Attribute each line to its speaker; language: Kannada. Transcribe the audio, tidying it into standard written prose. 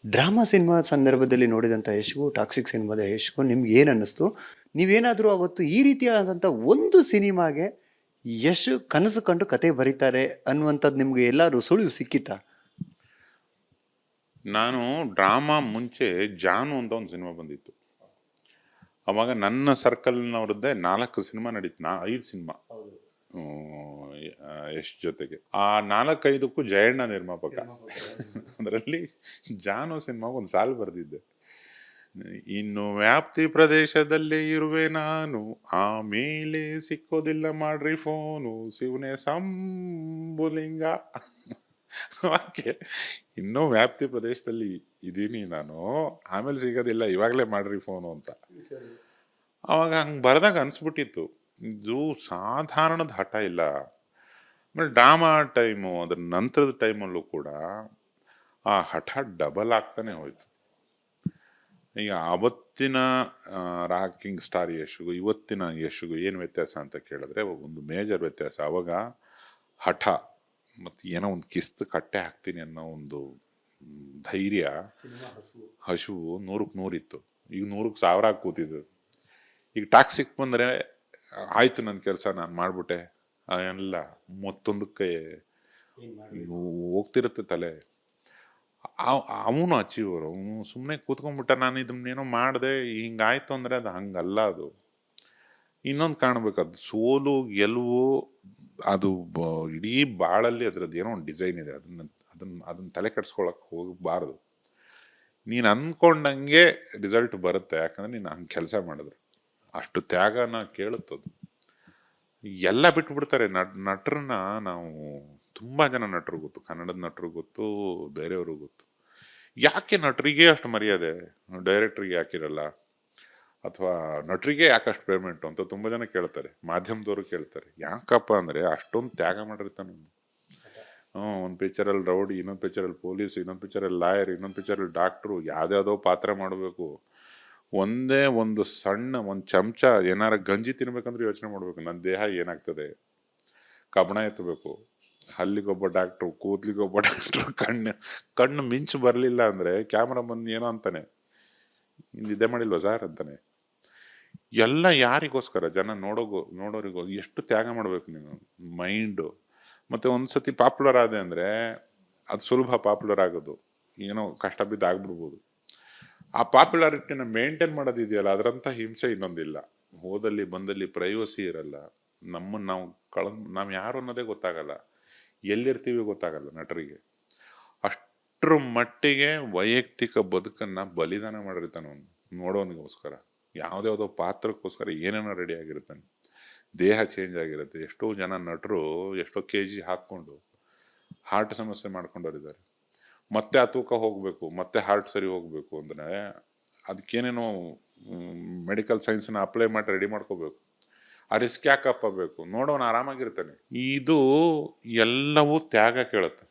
Speaker 1: ಡ್ರಾಮಾ ಸಿನಿಮಾ ಸಂದರ್ಭದಲ್ಲಿ ನೋಡಿದಂಥ ಯಶ್‌ಗೂ, ಟಾಕ್ಸಿಕ್ ಸಿನಿಮಾದ ಯಶ್‌ಗೂ ನಿಮ್ಗೆ ಏನು ಅನ್ನಿಸ್ತು? ನೀವೇನಾದರೂ ಅವತ್ತು ಈ ರೀತಿಯಾದಂಥ ಒಂದು ಸಿನಿಮಾಗೆ ಯಶ್ ಕನಸು ಕಂಡು ಕತೆ ಬರೀತಾರೆ ಅನ್ನುವಂಥದ್ದು ನಿಮ್ಗೆ ಎಲ್ಲಾದ್ರೂ ಸುಳಿವು ಸಿಕ್ಕಿತಾ?
Speaker 2: ನಾನು ಡ್ರಾಮಾ ಮುಂಚೆ ಜಾನು ಅಂತ ಒಂದು ಸಿನಿಮಾ ಬಂದಿತ್ತು. ಅವಾಗ ನನ್ನ ಸರ್ಕಲ್ನವ್ರದ್ದೇ 4 ಸಿನಿಮಾ ನಡೀತು. 5 ಸಿನಿಮಾ ಯಶ್ ಜೊತೆಗೆ. ಆ 4-5ಕ್ಕೂ ಜಯಣ್ಣ ನಿರ್ಮಾಪಕ. ಅದರಲ್ಲಿ ಜಾನು ಸಿನಿಮಾಗೆ ಒಂದು ಸಾಲು ಬರೆದಿದ್ದೆ. ಇನ್ನು ವ್ಯಾಪ್ತಿ ಪ್ರದೇಶದಲ್ಲೇ ಇರುವೆ ನಾನು, ಆಮೇಲೆ ಸಿಕ್ಕೋದಿಲ್ಲ ಮಾಡ್ರಿ ಫೋನು, ಶಿವನೇ ಸಂಬುಲಿಂಗ. ವಾಕ್ಯ ಇನ್ನೂ ವ್ಯಾಪ್ತಿ ಪ್ರದೇಶದಲ್ಲಿ ಇದೀನಿ ನಾನು, ಆಮೇಲೆ ಸಿಗೋದಿಲ್ಲ, ಇವಾಗಲೇ ಮಾಡ್ರಿ ಫೋನು ಅಂತ. ಅವಾಗ ಹಂಗೆ ಬರ್ದಾಗ ಅನ್ಸ್ಬಿಟ್ಟಿತ್ತು, ಇದು ಸಾಧಾರಣದ ಹಠ ಇಲ್ಲ. ಆಮೇಲೆ ಡ್ರಾಮಾ ಟೈಮು, ಅದ್ರ ನಂತರದ ಟೈಮಲ್ಲೂ ಕೂಡ ಆ ಹಠ ಡಬಲ್ ಆಗ್ತಾನೆ ಹೋಯ್ತು. ಈಗ ಅವತ್ತಿನ ರಾಕಿಂಗ್ ಸ್ಟಾರ್ ಯಶ್ಗೂ ಇವತ್ತಿನ ಯಶ್ಗೂ ಏನು ವ್ಯತ್ಯಾಸ ಅಂತ ಕೇಳಿದ್ರೆ ಒಂದು ಮೇಜರ್ ವ್ಯತ್ಯಾಸ. ಅವಾಗ ಹಠ ಮತ್ತು ಏನೋ ಒಂದು ಕಿಸ್ತು ಕಟ್ಟೆ ಹಾಕ್ತೀನಿ ಅನ್ನೋ ಒಂದು ಧೈರ್ಯ, ಹಸುವು 100ಕ್ಕೆ 100 ಇತ್ತು. ಈಗ 100ಕ್ಕೆ 1000 ಆಗಿ ಕೂತಿದ್ದು. ಈಗ ಟಾಕ್ಸಿಕ್ ಬಂದರೆ ಆಯ್ತು, ನನ್ನ ಕೆಲಸ ನಾನು ಮಾಡ್ಬಿಟ್ಟೆ ಎಲ್ಲ ಮತ್ತೊಂದಕ್ಕೆ ಹೋಗ್ತಿರುತ್ತೆ ತಲೆ. ಅವನು ಅಚೀವರ್, ಅವನು ಸುಮ್ಮನೆ ಕೂತ್ಕೊಂಡ್ಬಿಟ್ಟ, ನಾನು ಇದನ್ನೇನೋ ಮಾಡಿದೆ ಹಿಂಗಾಯ್ತು ಅಂದರೆ ಅದು ಹಂಗಲ್ಲ. ಅದು ಇನ್ನೊಂದು ಕಾಣಬೇಕು, ಅದು ಸೋಲು ಗೆಲುವು ಅದು ಇಡೀ ಬಾಳಲ್ಲಿ ಅದ್ರದ್ದು ಏನೋ ಒಂದು ಡಿಸೈನ್ ಇದೆ. ಅದನ್ನ ತಲೆ ಕೆಡ್ಸ್ಕೊಳಕ್ಕೆ ಹೋಗಬಾರ್ದು. ನೀನು ಅಂದ್ಕೊಂಡಂಗೆ ರಿಸಲ್ಟ್ ಬರುತ್ತೆ, ಯಾಕಂದ್ರೆ ನೀನು ಹಂಗೆ ಕೆಲಸ ಮಾಡಿದ್ರೆ. ಅಷ್ಟು ತ್ಯಾಗನ ಕೇಳುತ್ತದು. ಎಲ್ಲ ಬಿಟ್ಬಿಡ್ತಾರೆ ನಟರನ್ನ. ನಾವು ತುಂಬ ಜನ ನಟರು ಗೊತ್ತು, ಕನ್ನಡದ ನಟರು ಗೊತ್ತು, ಬೇರೆಯವರು ಗೊತ್ತು. ಯಾಕೆ ನಟರಿಗೆ ಅಷ್ಟು ಮರ್ಯಾದೆ, ಡೈರೆಕ್ಟ್ರಿಗೆ ಯಾಕಿರಲ್ಲ, ಅಥವಾ ನಟರಿಗೆ ಯಾಕಷ್ಟು ಪೇಮೆಂಟು ಅಂತ ತುಂಬ ಜನ ಕೇಳ್ತಾರೆ. ಮಾಧ್ಯಮದವರು ಕೇಳ್ತಾರೆ. ಯಾಕಪ್ಪ ಅಂದರೆ ಅಷ್ಟೊಂದು ತ್ಯಾಗ ಮಾಡಿರ್ತಾನೆ. ಒಂದು ಪಿಕ್ಚರಲ್ಲಿ ರೌಡಿ, ಇನ್ನೊಂದು ಪಿಕ್ಚರಲ್ಲಿ ಪೊಲೀಸ್, ಇನ್ನೊಂದು ಪಿಕ್ಚರಲ್ಲಿ ಲಾಯರ್, ಇನ್ನೊಂದು ಪಿಕ್ಚರಲ್ಲಿ ಡಾಕ್ಟ್ರು, ಯಾವುದ್ಯಾವುದೋ ಪಾತ್ರ ಮಾಡಬೇಕು. ಒಂದೇ ಒಂದು ಸಣ್ಣ ಒಂದು ಚಮಚ ಏನಾರ ಗಂಜಿ ತಿನ್ಬೇಕಂದ್ರೆ ಯೋಚನೆ ಮಾಡಬೇಕು, ನನ್ನ ದೇಹ ಏನಾಗ್ತದೆ. ಕಬ್ಬಣ ಎತ್ತಬೇಕು, ಹಲ್ಲಿಗೊಬ್ಬ ಡಾಕ್ಟ್ರು, ಕೂದ್ಲಿಗೊಬ್ಬ ಡಾಕ್ಟ್ರು, ಕಣ್ಣು ಮಿಂಚು ಬರಲಿಲ್ಲ ಅಂದರೆ ಕ್ಯಾಮ್ರಾ ಬಂದು ಏನೋ ಅಂತಾನೆ, ನಿದ್ದೆ ಮಾಡಿಲ್ವ ಸಾರ್ ಅಂತಾನೆ. ಎಲ್ಲ ಯಾರಿಗೋಸ್ಕರ? ಜನ ನೋಡೋರಿಗೋ. ಎಷ್ಟು ತ್ಯಾಗ ಮಾಡಬೇಕು ನೀನು ಮೈಂಡು. ಮತ್ತು ಒಂದ್ಸತಿ ಪಾಪ್ಯುಲರ್ ಆದೆ ಅಂದರೆ ಅದು ಸುಲಭ ಪಾಪ್ಯುಲರ್ ಆಗೋದು, ಏನೋ ಕಷ್ಟ ಬಿದ್ದು ಆಗ್ಬಿಡ್ಬೋದು. ಆ ಪಾಪ್ಯುಲಾರಿಟಿನ ಮೇಂಟೈನ್ ಮಾಡೋದಿದೆಯಲ್ಲ, ಅದರಂಥ ಹಿಂಸೆ ಇನ್ನೊಂದಿಲ್ಲ. ಹೋದಲ್ಲಿ ಬಂದಲ್ಲಿ ಪ್ರೈವಸಿ ಇರಲ್ಲ. ನಮ್ಮನ್ನು ನಾವು ಯಾರು ಅನ್ನೋದೇ ಗೊತ್ತಾಗಲ್ಲ, ಎಲ್ಲಿರ್ತೀವಿ ಗೊತ್ತಾಗಲ್ಲ ನಟರಿಗೆ. ಅಷ್ಟರ ಮಟ್ಟಿಗೆ ವೈಯಕ್ತಿಕ ಬದುಕನ್ನು ಬಲಿದಾನ ಮಾಡಿರ್ತಾನೆ ಅವನು ನೋಡೋನಿಗೋಸ್ಕರ. ಯಾವುದ್ಯಾವುದೋ ಪಾತ್ರಕ್ಕೋಸ್ಕರ ಏನೇನೋ ರೆಡಿ ಆಗಿರ್ತಾನೆ. ದೇಹ ಚೇಂಜ್ ಆಗಿರುತ್ತೆ. ಎಷ್ಟೋ ಜನ ನಟರು ಎಷ್ಟೋ kg ಹಾಕ್ಕೊಂಡು ಹಾರ್ಟ್ ಸಮಸ್ಯೆ ಮಾಡ್ಕೊಂಡವರಿದ್ದಾರೆ. ಮತ್ತೆ ಆ ತೂಕ ಹೋಗಬೇಕು, ಮತ್ತೆ ಹಾರ್ಟ್ ಸರಿ ಹೋಗಬೇಕು ಅಂದರೆ ಅದಕ್ಕೇನೇನೋ ಮೆಡಿಕಲ್ ಸೈನ್ಸ್ನ ಅಪ್ಲೈ ಮಾಡಿ ರೆಡಿ ಮಾಡ್ಕೋಬೇಕು. ಆ ರಿಸ್ಕ್ ಯಾಕಪ್ಪ ಬೇಕು? ನೋಡೋನು ಆರಾಮಾಗಿರ್ತಾನೆ. ಇದು ಎಲ್ಲವೂ ತ್ಯಾಗ ಕೇಳುತ್ತೆ.